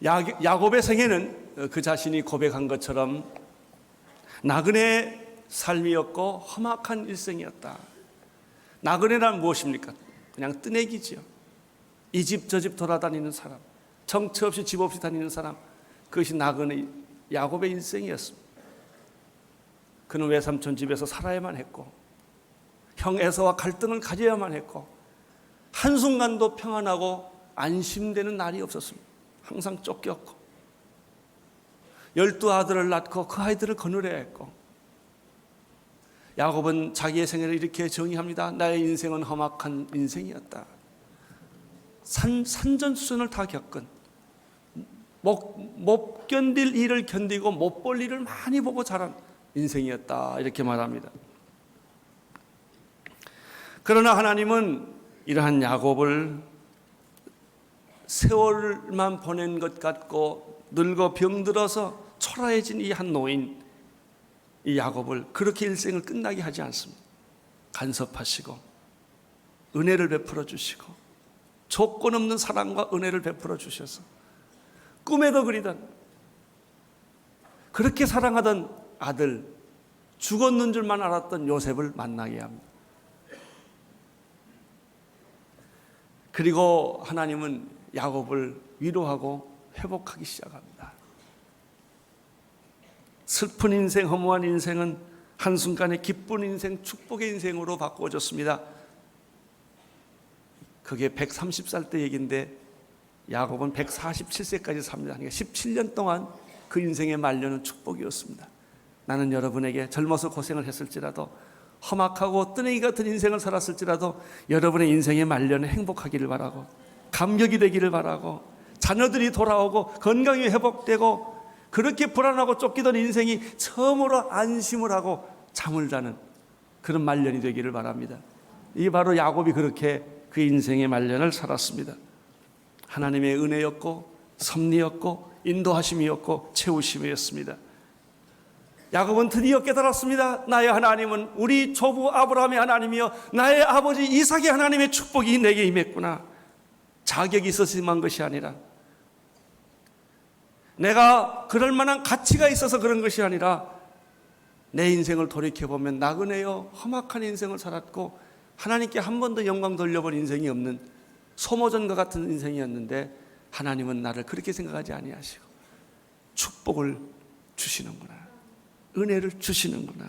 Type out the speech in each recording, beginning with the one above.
야곱의 생애는 그 자신이 고백한 것처럼 나그네의 삶이었고 험악한 일생이었다. 나그네란 무엇입니까? 그냥 뜨내기지요. 이 집 저 집 돌아다니는 사람, 정처 없이 집 없이 다니는 사람, 그것이 나그네 야곱의 인생이었습니다. 그는 외삼촌 집에서 살아야만 했고 형 에서와 갈등을 가져야만 했고 한순간도 평안하고 안심되는 날이 없었습니다. 항상 쫓겼고 12아들을 낳고 그 아이들을 거느려야 했고, 야곱은 자기의 생애를 이렇게 정의합니다. 나의 인생은 험악한 인생이었다. 산전수전을 다 겪은, 못 견딜 일을 견디고 못 볼 일을 많이 보고 자란 인생이었다, 이렇게 말합니다. 그러나 하나님은 이러한 야곱을 세월만 보낸 것 같고 늙어 병들어서 초라해진 이 한 노인, 이 야곱을 그렇게 일생을 끝나게 하지 않습니다. 간섭하시고 은혜를 베풀어 주시고 조건 없는 사랑과 은혜를 베풀어 주셔서 꿈에도 그리던, 그렇게 사랑하던 아들, 죽었는 줄만 알았던 요셉을 만나게 합니다. 그리고 하나님은 야곱을 위로하고 회복하기 시작합니다. 슬픈 인생, 허무한 인생은 한순간에 기쁜 인생, 축복의 인생으로 바꾸어졌습니다. 그게 130살 때 얘기인데 야곱은 147세까지 삽니다. 그러니까 17년 동안 그 인생의 말년은 축복이었습니다. 나는 여러분에게 젊어서 고생을 했을지라도, 험악하고 뜨내기 같은 인생을 살았을지라도 여러분의 인생의 말년은 행복하기를 바라고, 감격이 되기를 바라고, 자녀들이 돌아오고 건강이 회복되고, 그렇게 불안하고 쫓기던 인생이 처음으로 안심을 하고 잠을 자는 그런 말년이 되기를 바랍니다. 이게 바로 야곱이 그렇게 그 인생의 말년을 살았습니다. 하나님의 은혜였고 섭리였고 인도하심이었고 채우심이었습니다. 야곱은 드디어 깨달았습니다. 나의 하나님은 우리 조부 아브라함의 하나님이요 나의 아버지 이삭의 하나님의 축복이 내게 임했구나. 자격이 있어서 임한 것이 아니라, 내가 그럴 만한 가치가 있어서 그런 것이 아니라, 내 인생을 돌이켜보면 나그네요 험악한 인생을 살았고 하나님께 한 번도 영광 돌려본 인생이 없는 소모전과 같은 인생이었는데, 하나님은 나를 그렇게 생각하지 아니하시고 축복을 주시는구나, 은혜를 주시는구나.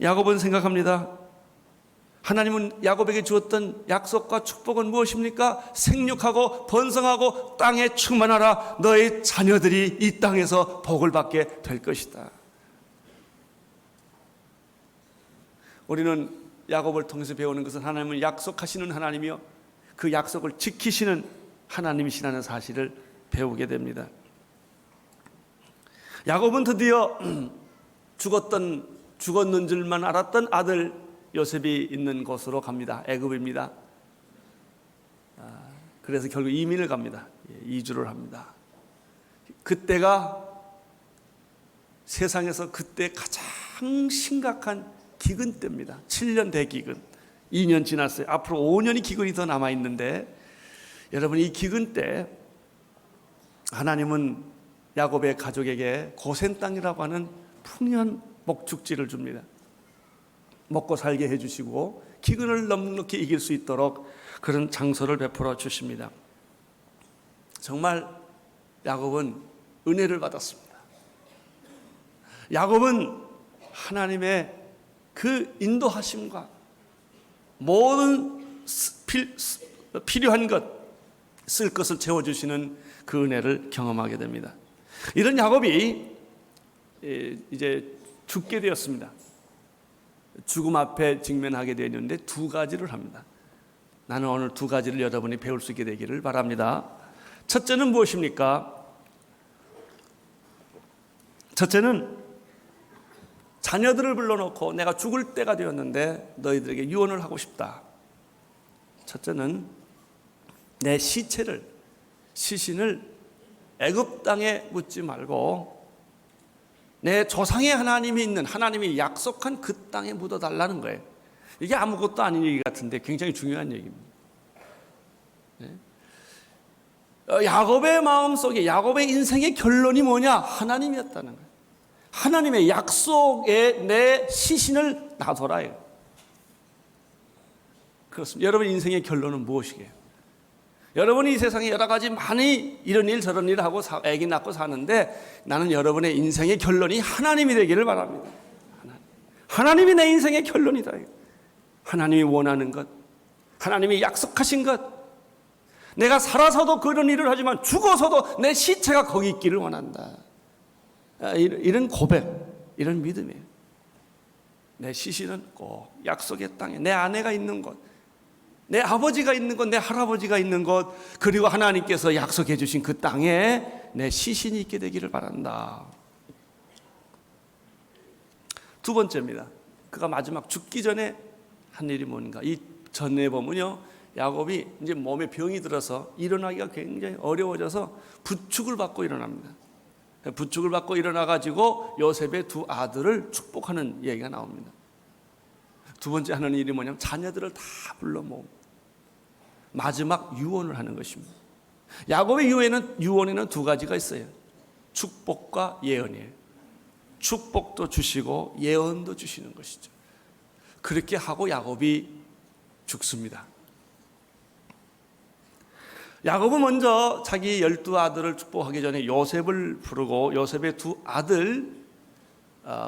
야곱은 생각합니다. 하나님은 야곱에게 주었던 약속과 축복은 무엇입니까? 생육하고 번성하고 땅에 충만하라. 너의 자녀들이 이 땅에서 복을 받게 될 것이다. 우리는 야곱을 통해서 배우는 것은 하나님은 약속하시는 하나님이요 그 약속을 지키시는 하나님이시라는 사실을 배우게 됩니다. 야곱은 드디어 죽었는 줄만 알았던 아들 요셉이 있는 곳으로 갑니다. 애굽입니다. 그래서 결국 이민을 갑니다. 이주를 합니다. 그때가 세상에서 그때 가장 심각한 기근 때입니다. 7년 대기근. 2년 지났어요. 앞으로 5년이 기근이 더 남아있는데, 여러분 이 기근 때 하나님은 야곱의 가족에게 고센 땅이라고 하는 풍요한 목축지를 줍니다. 먹고 살게 해주시고 기근을 넉넉히 이길 수 있도록 그런 장소를 베풀어 주십니다. 정말 야곱은 은혜를 받았습니다. 야곱은 하나님의 그 인도하심과 모든 필요한 것, 쓸 것을 채워주시는 그 은혜를 경험하게 됩니다. 이런 야곱이 이제 죽게 되었습니다. 죽음 앞에 직면하게 되었는데 두 가지를 합니다. 나는 오늘 두 가지를 여러분이 배울 수 있게 되기를 바랍니다. 첫째는 무엇입니까? 첫째는 자녀들을 불러놓고 내가 죽을 때가 되었는데 너희들에게 유언을 하고 싶다. 첫째는 내 시신을 애굽 땅에 묻지 말고 내 조상의 하나님이 있는, 하나님이 약속한 그 땅에 묻어달라는 거예요. 이게 아무것도 아닌 얘기 같은데 굉장히 중요한 얘기입니다. 야곱의 마음속에 야곱의 인생의 결론이 뭐냐? 하나님이었다는 거예요. 하나님의 약속에 내 시신을 놔둬라. 그렇습니다. 여러분 인생의 결론은 무엇이게요? 여러분이 이 세상에 여러 가지 많이 이런 일 저런 일 하고 애기 낳고 사는데, 나는 여러분의 인생의 결론이 하나님이 되기를 바랍니다. 하나님이 내 인생의 결론이다. 하나님이 원하는 것, 하나님이 약속하신 것, 내가 살아서도 그런 일을 하지만 죽어서도 내 시체가 거기 있기를 원한다. 이런 고백, 이런 믿음이에요. 내 시신은 꼭 약속의 땅에, 내 아내가 있는 곳, 내 아버지가 있는 곳, 내 할아버지가 있는 곳, 그리고 하나님께서 약속해 주신 그 땅에 내 시신이 있게 되기를 바란다. 두 번째입니다. 그가 마지막 죽기 전에 한 일이 뭔가. 이 전에 보면요, 야곱이 이제 몸에 병이 들어서 일어나기가 굉장히 어려워져서 부축을 받고 일어납니다. 부축을 받고 일어나가지고 요셉의 두 아들을 축복하는 얘기가 나옵니다. 두 번째 하는 일이 뭐냐면 자녀들을 다 불러 모읍니다. 마지막 유언을 하는 것입니다. 야곱의 유언에는 두 가지가 있어요. 축복과 예언이에요. 축복도 주시고 예언도 주시는 것이죠. 그렇게 하고 야곱이 죽습니다. 야곱은 먼저 자기 12아들을 축복하기 전에 요셉을 부르고 요셉의 두 아들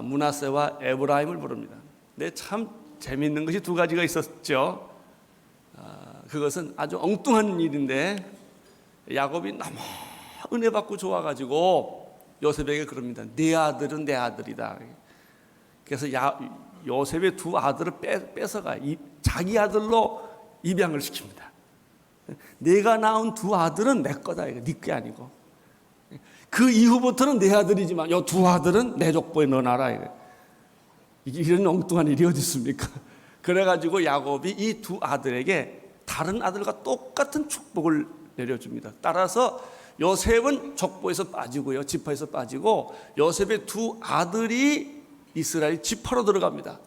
므낫세와 에브라임을 부릅니다. 근데 참 재미있는 것이 두 가지가 있었죠. 그것은 아주 엉뚱한 일인데, 야곱이 너무 은혜 받고 좋아가지고 요셉에게 그럽니다. 네 아들은 내 아들이다. 그래서 요셉의 두 아들을 뺏어가 자기 아들로 입양을 시킵니다. 내가 낳은 두 아들은 내 거다. 네 게 아니고. 그 이후부터는 내 아들이지만 이 두 아들은 내 족보에 넣어놔라. 이런 엉뚱한 일이 어디 있습니까? 그래가지고 야곱이 이 두 아들에게 다른 아들과 똑같은 축복을 내려줍니다. 따라서 요셉은 족보에서 빠지고요, 지파에서 빠지고, 요셉의 두 아들이 이스라엘 지파로 들어갑니다.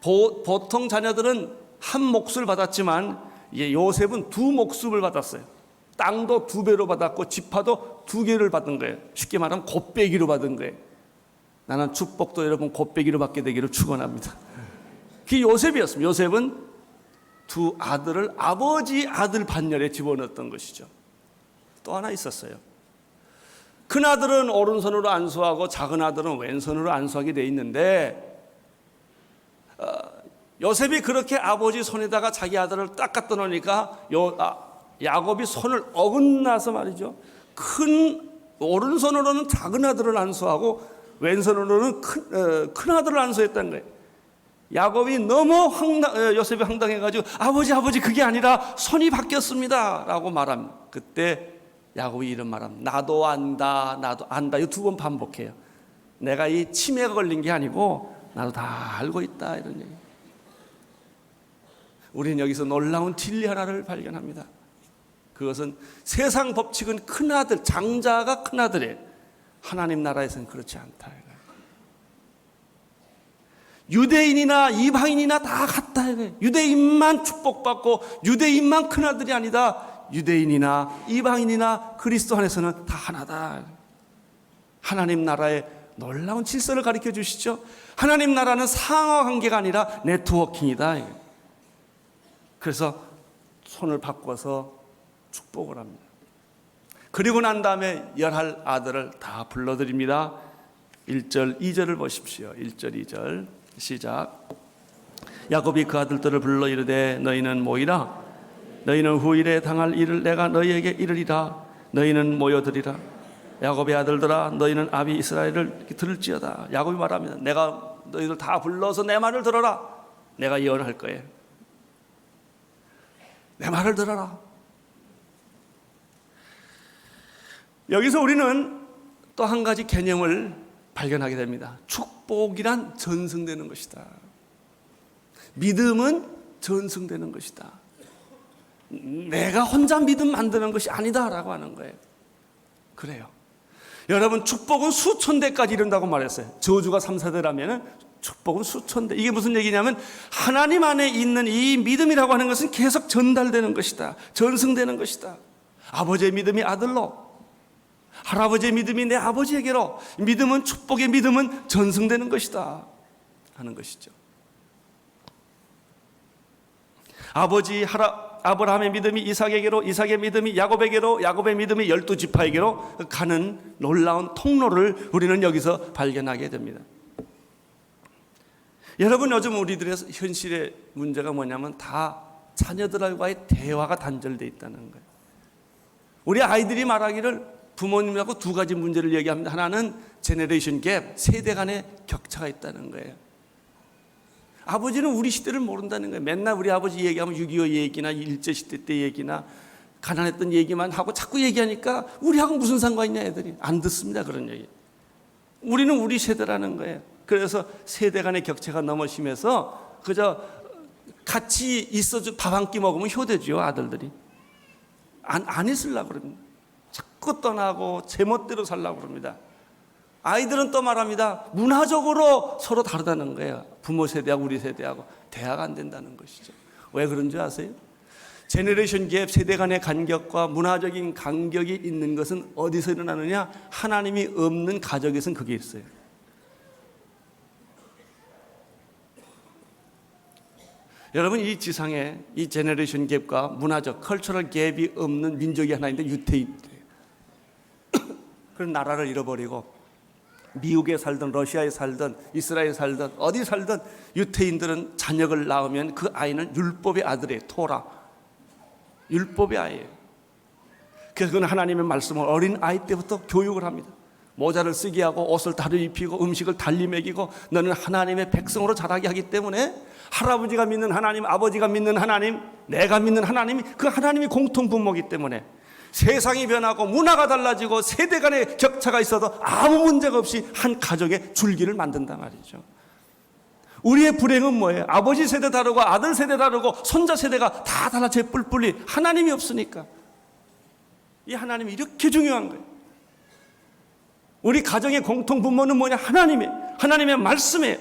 보통 자녀들은 한 몫을 받았지만 요셉은 두 몫을 받았어요. 땅도 2배로 받았고 지파도 2개를 받은 거예요. 쉽게 말하면 곱빼기로 받은 거예요. 나는 축복도 여러분 곱빼기로 받게 되기를 축원합니다. 그게 요셉이었습니다. 요셉은 두 아들을 아버지 아들 반열에 집어넣었던 것이죠. 또 하나 있었어요. 큰 아들은 오른손으로 안수하고 작은 아들은 왼손으로 안수하게 돼 있는데, 요셉이 그렇게 아버지 손에다가 자기 아들을 딱 갖다 놓으니까 야곱이 손을 어긋나서 말이죠, 큰 오른손으로는 작은 아들을 안수하고 왼손으로는 큰 아들을 안수했다는 거예요. 야곱이 너무 요셉이 황당해가지고 아버지 그게 아니라 손이 바뀌었습니다 라고 말합니다. 그때 야곱이 이런 말합니다. 나도 안다 이 2번 반복해요. 내가 이 치매가 걸린 게 아니고 나도 다 알고 있다, 이런 얘기. 우리는 여기서 놀라운 진리 하나를 발견합니다. 그것은 세상 법칙은 큰아들, 장자가 큰아들이에요. 하나님 나라에서는 그렇지 않다. 유대인이나 이방인이나 다 같다. 유대인만 축복받고 유대인만 큰아들이 아니다. 유대인이나 이방인이나 그리스도 안에서는 다 하나다. 하나님 나라의 놀라운 질서를 가르쳐 주시죠. 하나님 나라는 상하관계가 아니라 네트워킹이다. 그래서 손을 바꿔서 축복을 합니다. 그리고 난 다음에 11 아들을 다 불러드립니다. 1절 2절을 보십시오. 1절 2절 시작. 야곱이 그 아들들을 불러 이르되 너희는 모이라. 너희는 후일에 당할 일을 내가 너희에게 이르리라. 너희는 모여들이라. 야곱의 아들들아 너희는 아비 이스라엘을 들을지어다. 야곱이 말합니다. 내가 너희들 다 불러서 내 말을 들어라. 내가 예언할 거예요. 내 말을 들어라. 여기서 우리는 또 한 가지 개념을 발견하게 됩니다. 축복이란 전승되는 것이다. 믿음은 전승되는 것이다. 내가 혼자 믿음 만드는 것이 아니다라고 하는 거예요. 그래요. 여러분, 축복은 수천 대까지 이른다고 말했어요. 저주가 3, 4대라면 축복은 수천 대. 이게 무슨 얘기냐면 하나님 안에 있는 이 믿음이라고 하는 것은 계속 전달되는 것이다. 전승되는 것이다. 아버지의 믿음이 아들로, 할아버지의 믿음이 내 아버지에게로, 믿음은 축복의 믿음은 전승되는 것이다 하는 것이죠. 아브라함의 믿음이 이삭에게로, 이삭의 믿음이 야곱에게로, 야곱의 믿음이 12지파에게로 가는 놀라운 통로를 우리는 여기서 발견하게 됩니다. 여러분, 요즘 우리들의 현실의 문제가 뭐냐면 다 자녀들과의 대화가 단절되어 있다는 거예요. 우리 아이들이 말하기를 부모님하고 두 가지 문제를 얘기합니다. 하나는 제너레이션 갭, 세대 간의 격차가 있다는 거예요. 아버지는 우리 시대를 모른다는 거예요. 맨날 우리 아버지 얘기하면 6.25 얘기나 일제시대 때 얘기나 가난했던 얘기만 하고 자꾸 얘기하니까 우리하고 무슨 상관이냐, 애들이 안 듣습니다. 그런 얘기. 우리는 우리 세대라는 거예요. 그래서 세대 간의 격차가 너무 심해서 그저 같이 있어줘 밥 한 끼 먹으면 효대죠. 아들들이 안 있으려고 그럽니다. 자꾸 떠나고 제멋대로 살려고 그럽니다. 아이들은 또 말합니다. 문화적으로 서로 다르다는 거예요. 부모 세대하고 우리 세대하고 대화가 안 된다는 것이죠. 왜 그런 줄 아세요? 제너레이션 갭, 세대 간의 간격과 문화적인 간격이 있는 것은 어디서 일어나느냐? 하나님이 없는 가족에서는 그게 있어요. 여러분, 이 지상에 이 제너레이션 갭과 문화적 컬처럴 갭이 없는 민족이 하나 있는데 유태인들이에요. 그런 나라를 잃어버리고 미국에 살든 러시아에 살든 이스라엘에 살든 어디 살든 유태인들은 자녀를 낳으면 그 아이는 율법의 아들이에요. 토라, 율법의 아이예요. 그래서 그건 하나님의 말씀을 어린 아이 때부터 교육을 합니다. 모자를 쓰게 하고 옷을 다르게 입히고 음식을 달리 먹이고 너는 하나님의 백성으로 자라게 하기 때문에 할아버지가 믿는 하나님, 아버지가 믿는 하나님, 내가 믿는 하나님이 그 하나님이 공통 분모이기 때문에 세상이 변하고 문화가 달라지고 세대 간의 격차가 있어도 아무 문제가 없이 한 가족의 줄기를 만든단 말이죠. 우리의 불행은 뭐예요? 아버지 세대 다르고 아들 세대 다르고 손자 세대가 다 달라져 뿔뿔이 하나님이 없으니까. 이 하나님이 이렇게 중요한 거예요. 우리 가정의 공통 분모는 뭐냐? 하나님의 말씀이에요.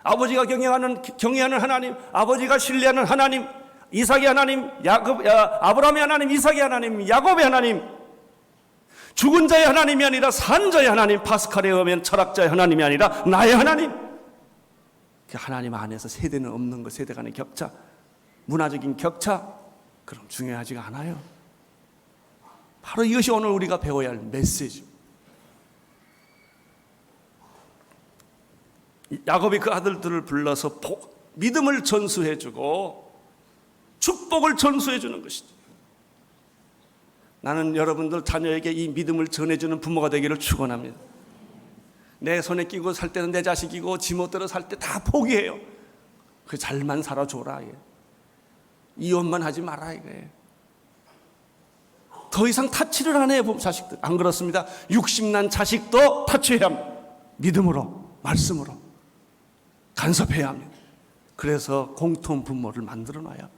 아버지가 경외하는 하나님, 아버지가 신뢰하는 하나님, 이삭의 하나님, 아브라함의 하나님, 이삭의 하나님, 야곱의 하나님, 죽은 자의 하나님이 아니라 산 자의 하나님, 파스칼에 의하면 철학자의 하나님이 아니라 나의 하나님. 그 하나님 안에서 세대는 없는 것, 세대 간의 격차, 문화적인 격차, 그럼 중요하지가 않아요. 바로 이것이 오늘 우리가 배워야 할 메시지입니다. 야곱이 그 아들들을 불러서 믿음을 전수해주고 축복을 전수해주는 것이죠. 나는 여러분들 자녀에게 이 믿음을 전해주는 부모가 되기를 축원합니다. 내 손에 끼고 살 때는 내 자식이고 지멋대로 살 때 다 포기해요. 그 잘만 살아줘라. 이혼만 하지 마라 이거예요. 더 이상 타치를 안 해요, 자식들. 안 그렇습니다. 육심난 자식도 타치해야 합니다. 믿음으로, 말씀으로 간섭해야 합니다. 그래서 공통 분모를 만들어 놔야.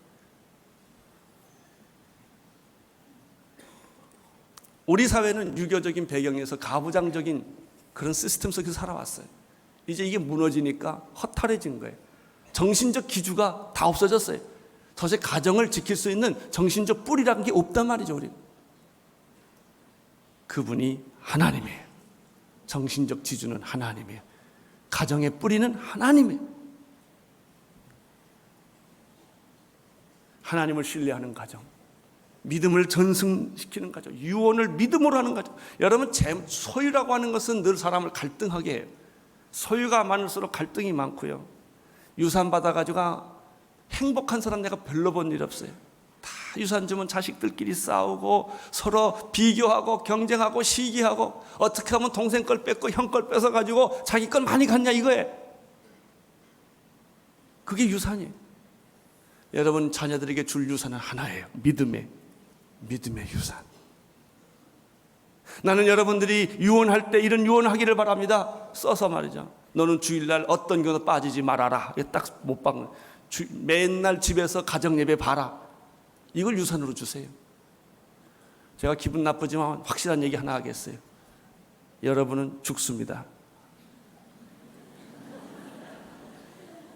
우리 사회는 유교적인 배경에서 가부장적인 그런 시스템 속에서 살아왔어요. 이제 이게 무너지니까 허탈해진 거예요. 정신적 기주가 다 없어졌어요. 도대체 가정을 지킬 수 있는 정신적 뿌리라는 게 없단 말이죠. 우리는. 그분이 하나님이에요. 정신적 지주는 하나님이에요. 가정의 뿌리는 하나님이에요. 하나님을 신뢰하는 가정, 믿음을 전승시키는 가정, 유언을 믿음으로 하는 가정. 여러분, 소유라고 하는 것은 늘 사람을 갈등하게 해요. 소유가 많을수록 갈등이 많고요. 유산 받아가지고 행복한 사람 내가 별로 본 일 없어요. 다 유산 주면 자식들끼리 싸우고 서로 비교하고 경쟁하고 시기하고 어떻게 하면 동생 걸 뺏고 형 걸 뺏어가지고 자기 걸 많이 갖냐 이거예요. 그게 유산이에요. 여러분 자녀들에게 줄 유산은 하나예요. 믿음의 유산. 나는 여러분들이 유언할 때 이런 유언하기를 바랍니다. 써서 말이죠. 너는 주일날 어떤 경우도 빠지지 말아라. 딱 못 박는. 맨날 집에서 가정예배 봐라. 이걸 유산으로 주세요. 제가 기분 나쁘지만 확실한 얘기 하나 하겠어요. 여러분은 죽습니다.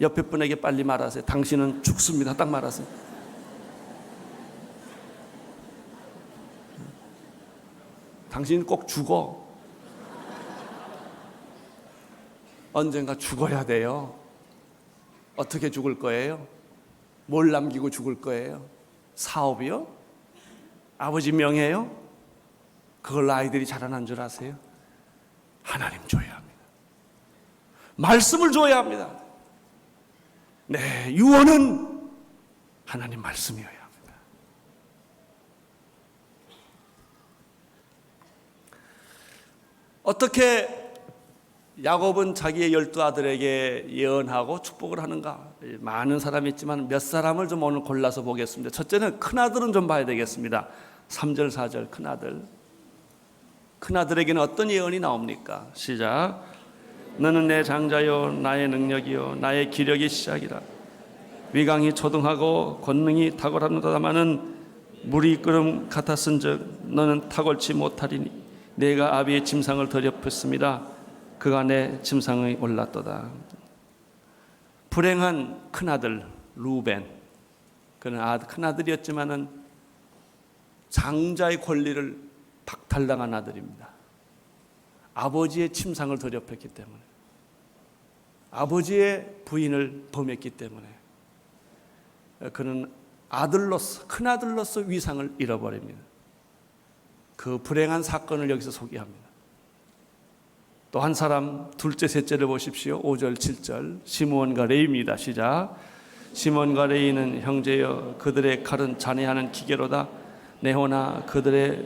옆에 분에게 빨리 말하세요. 당신은 죽습니다. 딱 말하세요. 당신 꼭 죽어. 언젠가 죽어야 돼요. 어떻게 죽을 거예요? 뭘 남기고 죽을 거예요? 사업이요? 아버지 명예요? 그걸 아이들이 자라난 줄 아세요? 하나님 줘야 합니다. 말씀을 줘야 합니다. 네, 유언은 하나님 말씀이어야 합니다. 어떻게 야곱은 자기의 12아들에게 예언하고 축복을 하는가? 많은 사람이 있지만 몇 사람을 좀 오늘 골라서 보겠습니다. 첫째는 큰아들은 좀 봐야 되겠습니다. 3절 4절 큰아들. 큰아들에게는 어떤 예언이 나옵니까? 시작. 너는 내 장자요 나의 능력이요 나의 기력이 시작이라. 위강이 초등하고 권능이 탁월하노다마는 물이 끓음 같았은즉 너는 탁월치 못하리니 내가 아비의 침상을 더럽혔습니다. 그가 내 침상에 올랐도다. 불행한 큰아들 루벤, 그는 큰아들이었지만은 장자의 권리를 박탈당한 아들입니다. 아버지의 침상을 더럽혔기 때문에, 아버지의 부인을 범했기 때문에 그는 아들로서, 큰아들로서 위상을 잃어버립니다. 그 불행한 사건을 여기서 소개합니다. 또 한 사람, 둘째 셋째를 보십시오. 5절 7절 시므온과 레위입니다. 시작. 시므온과 레위는 형제여 그들의 칼은 잔해하는 기계로다. 내 호나 그들의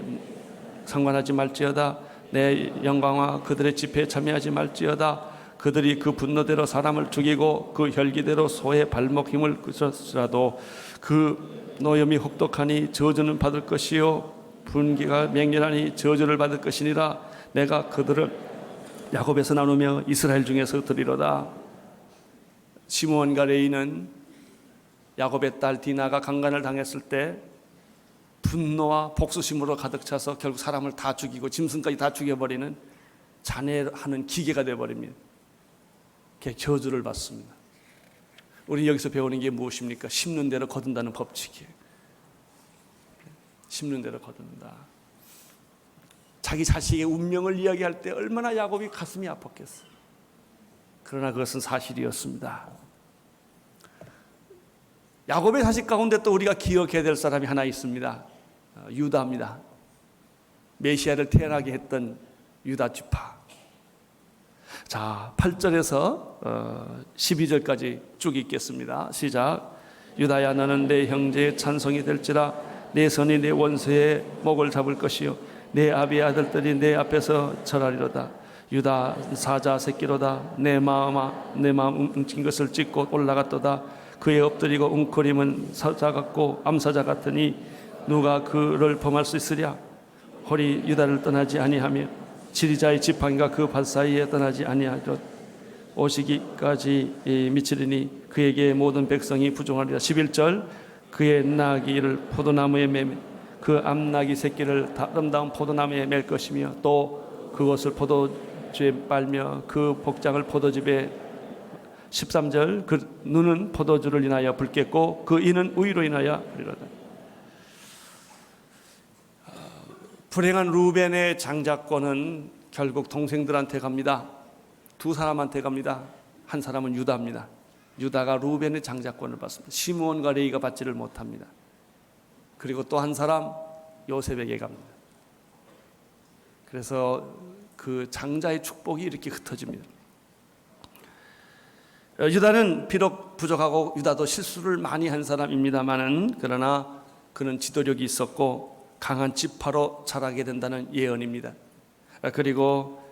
상관하지 말지어다. 내 영광과 그들의 집회에 참여하지 말지어다. 그들이 그 분노대로 사람을 죽이고 그 혈기대로 소의 발목 힘을 그쳤으라도 그 노염이 혹독하니 저주는 받을 것이요 분기가 맹렬하니 저주를 받을 것이니라. 내가 그들을 야곱에서 나누며 이스라엘 중에서 드리로다. 시므온과 레위는 야곱의 딸 디나가 강간을 당했을 때 분노와 복수심으로 가득 차서 결국 사람을 다 죽이고 짐승까지 다 죽여버리는 잔해하는 기계가 되어버립니다. 그게 저주를 받습니다. 우리 여기서 배우는 게 무엇입니까? 심는 대로 거둔다는 법칙이에요. 심는 대로 거둔다. 자기 자식의 운명을 이야기할 때 얼마나 야곱이 가슴이 아팠겠어요. 그러나 그것은 사실이었습니다. 야곱의 자식 가운데 또 우리가 기억해야 될 사람이 하나 있습니다. 유다입니다. 메시아를 태어나게 했던 유다 지파. 자, 8절에서 12절까지 쭉 읽겠습니다. 시작. 유다야 너는 내 형제의 찬송이 될지라. 내 선이 내 원수의 목을 잡을 것이요 내 아비의 아들들이 내 앞에서 절하리로다. 유다 사자 새끼로다. 내 마음 웅친 것을 찢고 올라갔도다. 그의 엎드리고 웅크림은 사자 같고 암사자 같으니 누가 그를 범할 수 있으랴. 홀이 유다를 떠나지 아니하며 지리자의 지팡이가 그 발 사이에 떠나지 아니하리라. 오시기까지 미치리니 그에게 모든 백성이 부종하리라. 11절 그의 나귀를 포도나무에 매매 그 암나귀 새끼를 아름다운 포도나무에 맬 것이며 또 그것을 포도주에 빨며 그 복장을 포도즙에 13절 그 눈은 포도주를 인하여 붉겠고 그 이는 우유로 인하여 흐리로다. 불행한 루벤의 장자권은 결국 동생들한테 갑니다. 두 사람한테 갑니다. 한 사람은 유다입니다. 유다가 루벤의 장자권을 받습니다. 시므온과 레위가 받지를 못합니다. 그리고 또 한 사람 요셉에게 갑니다. 그래서 그 장자의 축복이 이렇게 흩어집니다. 유다는 비록 부족하고 유다도 실수를 많이 한 사람입니다만은 그러나 그는 지도력이 있었고 강한 지파로 자라게 된다는 예언입니다. 그리고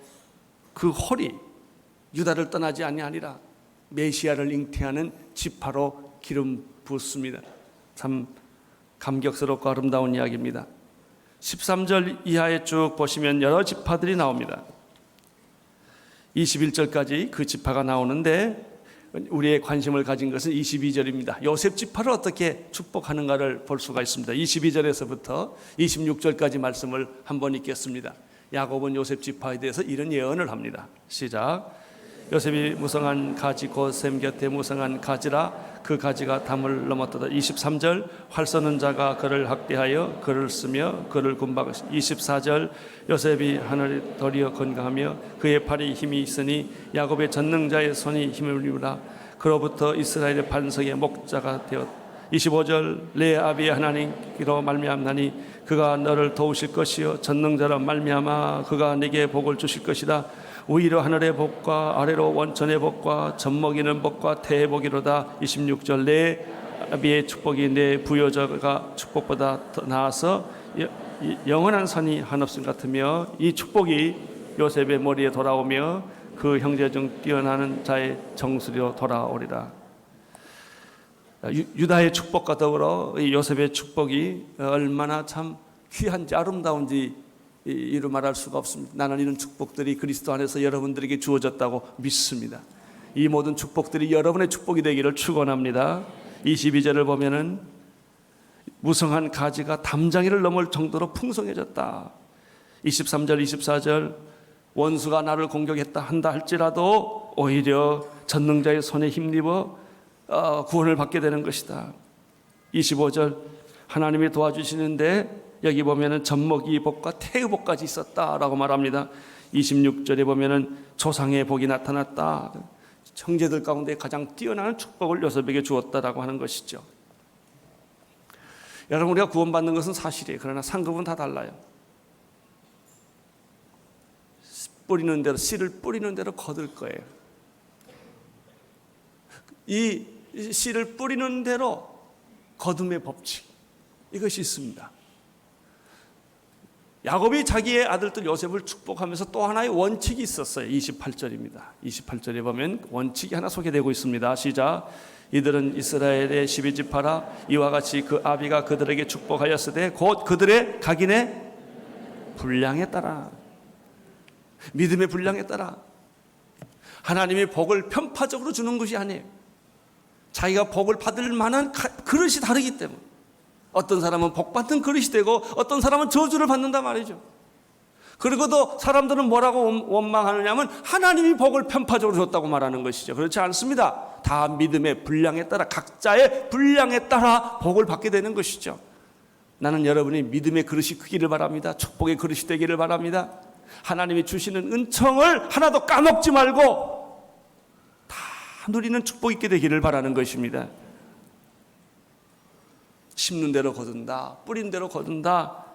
그 홀이 유다를 떠나지 아니하니라. 메시아를 잉태하는 지파로 기름 붓습니다. 참 감격스럽고 아름다운 이야기입니다. 13절 이하에 쭉 보시면 여러 지파들이 나옵니다. 21절까지 그 지파가 나오는데 우리의 관심을 가진 것은 22절입니다. 요셉 지파를 어떻게 축복하는가를 볼 수가 있습니다. 22절에서부터 26절까지 말씀을 한번 읽겠습니다. 야곱은 요셉 지파에 대해서 이런 예언을 합니다. 시작. 요셉이 무성한 가지 곧 셈 곁에 무성한 가지라. 그 가지가 담을 넘었도다. 23절 활 쏘는 자가 그를 학대하여 그를 쓰며 그를 곤박하시. 24절 요셉이 하늘에 도리어 건강하며 그의 팔에 힘이 있으니 야곱의 전능자의 손이 힘을 입으라. 그로부터 이스라엘의 반석의 목자가 되었다. 25절 내 아비의 하나님께로 말미암나니 그가 너를 도우실 것이요 전능자로 말미암아 그가 네게 복을 주실 것이다. 위로 하늘의 복과 아래로 원천의 복과 젖먹이는 복과 태의 복이로다. 26절 내 아비의 축복이 내 부여자가 축복보다 더 나아서 영원한 선이 한없음 같으며 이 축복이 요셉의 머리에 돌아오며 그 형제 중 뛰어나는 자의 정수리로 돌아오리라. 유다의 축복과 더불어 요셉의 축복이 얼마나 참 귀한지 아름다운지 이루 말할 수가 없습니다. 나는 이런 축복들이 그리스도 안에서 여러분들에게 주어졌다고 믿습니다. 이 모든 축복들이 여러분의 축복이 되기를 축원합니다. 22절을 보면은 무성한 가지가 담장이를 넘을 정도로 풍성해졌다. 23절 24절 원수가 나를 공격했다 한다 할지라도 오히려 전능자의 손에 힘입어 구원을 받게 되는 것이다. 25절 하나님이 도와주시는데 여기 보면은 젖먹이 복과 태의 복까지 있었다라고 말합니다. 26절에 보면은 조상의 복이 나타났다. 형제들 가운데 가장 뛰어나는 축복을 요셉에게 주었다라고 하는 것이죠. 여러분 우리가 구원받는 것은 사실이에요. 그러나 상급은 다 달라요. 뿌리는 대로 씨를 뿌리는 대로 거둘 거예요. 이 씨를 뿌리는 대로 거둠의 법칙 이것이 있습니다. 야곱이 자기의 아들들 요셉을 축복하면서 또 하나의 원칙이 있었어요. 28절입니다. 28절에 보면 원칙이 하나 소개되고 있습니다. 시작. 이들은 이스라엘의 12지파라 이와 같이 그 아비가 그들에게 축복하였으되 곧 그들의 각인의 분량에 따라 믿음의 분량에 따라 하나님이 복을 편파적으로 주는 것이 아니에요. 자기가 복을 받을 만한 그릇이 다르기 때문에 어떤 사람은 복 받는 그릇이 되고 어떤 사람은 저주를 받는단 말이죠. 그리고도 사람들은 뭐라고 원망하느냐면 하나님이 복을 편파적으로 줬다고 말하는 것이죠. 그렇지 않습니다. 다 믿음의 분량에 따라 각자의 분량에 따라 복을 받게 되는 것이죠. 나는 여러분이 믿음의 그릇이 크기를 바랍니다. 축복의 그릇이 되기를 바랍니다. 하나님이 주시는 은총을 하나도 까먹지 말고 다 누리는 축복 있게 되기를 바라는 것입니다. 심는 대로 거둔다, 뿌린 대로 거둔다.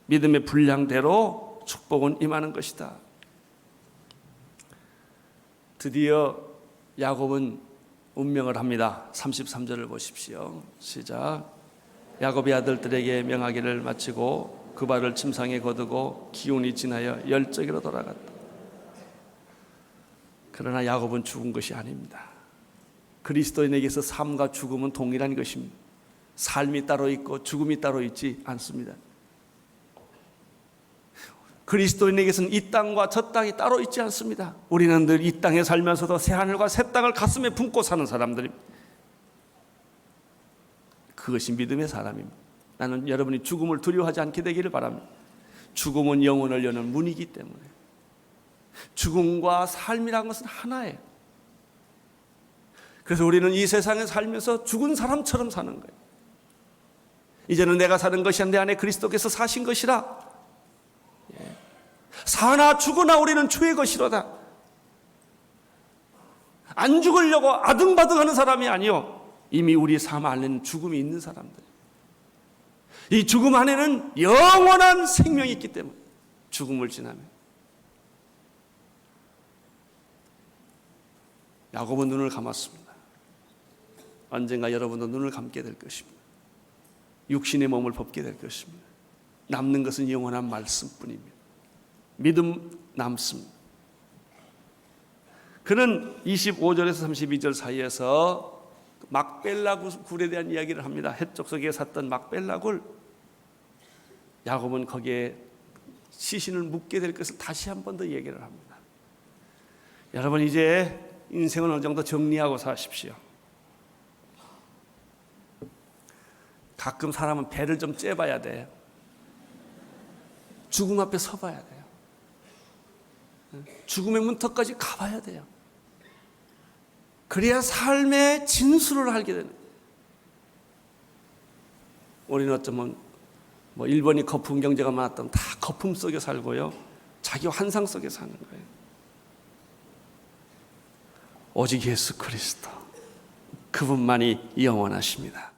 믿음의 분량대로 축복은 임하는 것이다. 드디어 야곱은 운명을 합니다. 33절을 보십시오. 시작. 야곱의 아들들에게 명하기를 마치고 그 발을 침상에 거두고 기운이 지나여 열적이로 돌아갔다. 그러나 야곱은 죽은 것이 아닙니다. 그리스도인에게서 삶과 죽음은 동일한 것입니다. 삶이 따로 있고 죽음이 따로 있지 않습니다. 그리스도인에게서는 이 땅과 저 땅이 따로 있지 않습니다. 우리는 늘 이 땅에 살면서도 새하늘과 새 땅을 가슴에 품고 사는 사람들입니다. 그것이 믿음의 사람입니다. 나는 여러분이 죽음을 두려워하지 않게 되기를 바랍니다. 죽음은 영혼을 여는 문이기 때문에 죽음과 삶이라는 것은 하나예요. 그래서 우리는 이 세상에 살면서 죽은 사람처럼 사는 거예요. 이제는 내가 사는 것이 내 안에 그리스도께서 사신 것이라. 사나 죽으나 우리는 주의 것이로다. 안 죽으려고 아등바등하는 사람이 아니요, 이미 우리 삶 안에는 죽음이 있는 사람들. 이 죽음 안에는 영원한 생명이 있기 때문에 죽음을 지나면. 야곱은 눈을 감았습니다. 언젠가 여러분도 눈을 감게 될 것입니다. 육신의 몸을 벗게 될 것입니다. 남는 것은 영원한 말씀뿐입니다. 믿음 남습니다. 그는 25절에서 32절 사이에서 막벨라 굴에 대한 이야기를 합니다. 해쪽 속에 샀던 막벨라 굴. 야곱은 거기에 시신을 묻게 될 것을 다시 한 번 더 얘기를 합니다. 여러분 이제 인생은 어느 정도 정리하고 사십시오. 가끔 사람은 배를 좀 째봐야 돼요. 죽음 앞에 서봐야 돼요. 죽음의 문턱까지 가봐야 돼요. 그래야 삶의 진수를 알게 되는 거예요. 우리는 어쩌면 일본이 거품 경제가 많았다면 다 거품 속에 살고요, 자기 환상 속에 사는 거예요. 오직 예수 그리스도, 그분만이 영원하십니다.